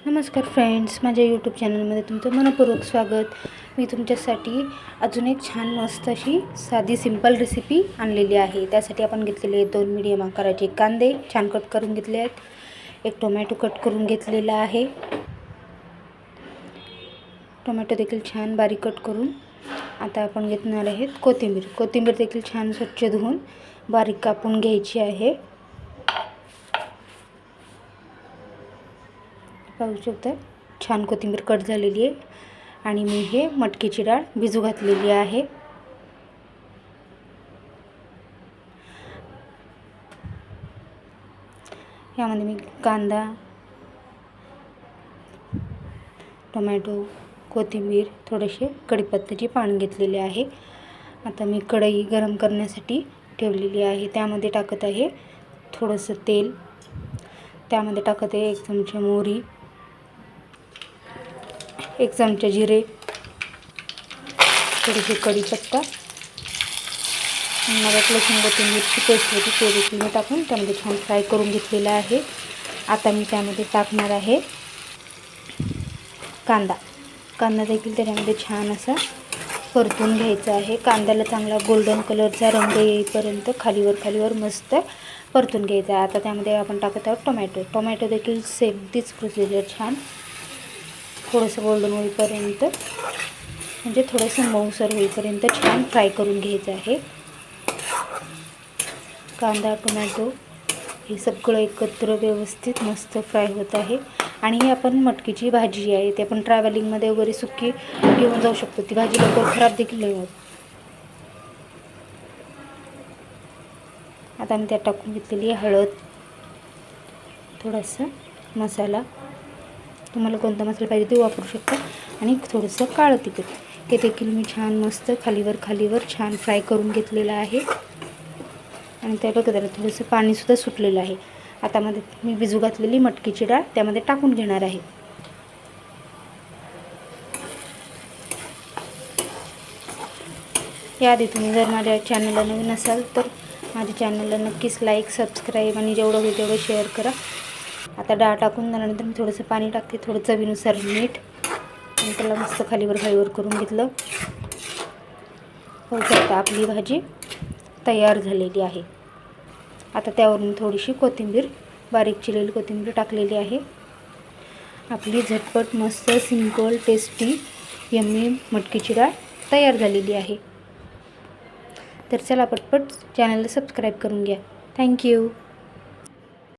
नमस्कार फ्रेंड्स, माझ्या यूट्यूब चॅनलमध्ये तुमचं मनपूर्वक स्वागत। मी तुमच्यासाठी अजून एक छान मस्त अशी साधी सिंपल रेसिपी आणलेली आहे। त्यासाठी आपण घेतलेले 2 मीडियम आकाराचे कांदे छान कट करून घेतले आहेत। एक टोमॅटो कट करून घेतलेला आहे। टोमॅटो देखील छान बारीक कट करून आता आपण घेणार आहेत कोथिंबीर देखील छान स्वच्छ धुवून बारीक कापून घ्यायची आहे। पाहू शकता छान कोथिंबीर कट झालेली आहे आणि मी हे मटकीची डाळ भिजू घातलेली आहे। यामध्ये मी कांदा, टोमॅटो, कोथिंबीर, थोडेसे कढीपत्त्याचे पान घेतलेले आहे। आता मी कढई गरम करण्यासाठी ठेवलेली आहे। त्यामध्ये टाकत आहे थोडंसं तेल, त्यामध्ये टाकत आहे 1 चमचा मोहरी, 1 चमचा जिरे, थोडेसे कढीपत्ता, मग लसूण कोथिंबीरची पेस्ट होती ते देखील मी टाकून त्यामध्ये छान फ्राय करून घेतलेला आहे। आता मी त्यामध्ये टाकणार आहे कांदा देखील त्यामध्ये छान असा परतून घ्यायचा आहे। कांद्याला चांगला गोल्डन कलरचा रंग येईपर्यंत खालीवर मस्त परतून घ्यायचा आहे। आता त्यामध्ये आपण टाकत आहोत टोमॅटो देखील सेम तीच प्रोसिजर छान थोडंसं गोल्डन होईपर्यंत म्हणजे थोडंसं मऊसर होईपर्यंत छान फ्राय करून घ्यायचं आहे। कांदा टोमॅटो हे सगळं एकत्र व्यवस्थित मस्त फ्राय होत आहे। आणि ही आपण मटकीची भाजी आहे, ते आपण ट्रॅव्हलिंगमध्ये वगैरे सुकी घेऊन जाऊ शकतो। ती भाजी लवकर खराब देखील नाही होत। आता मी त्यात टाकून घेतलेली हळद, थोडासा मसाला, तुम्हाला कोणता मसाला पाहिजे ते वापरू शकता, आणि थोडंसं काळं तिखट हे देखील मी छान मस्त खालीवर छान फ्राय करून घेतलेलं आहे। आणि त्या बघा त्याला थोडंसं पाणीसुद्धा सुटलेलं आहे। आता मध्ये मी भिजू घातलेली मटकीची डाळ त्यामध्ये टाकून घेणार आहे। याआधी तुम्ही जर माझ्या चॅनलला नवीन असाल तर माझ्या चॅनलला नक्कीच लाईक, सबस्क्राईब आणि जेवढं होईल तेवढं शेअर करा। आता डाळ टाकून झाल्यानंतर मी थोडंसं पाणी टाकते, थोडं चवीनुसार मीठ, आणि त्याला मस्त खालीवर करून घेतलं। होऊ शकतं आपली भाजी तयार झालेली आहे। आता त्यावरून थोडीशी बारीक चिरलेली कोथिंबीर टाकलेली आहे। आपली झटपट मस्त सिंपल टेस्टी यम्मी मटकीची डाळ तयार झालेली आहे। तर चला पटपट चॅनलला सबस्क्राईब करून घ्या। थँक्यू।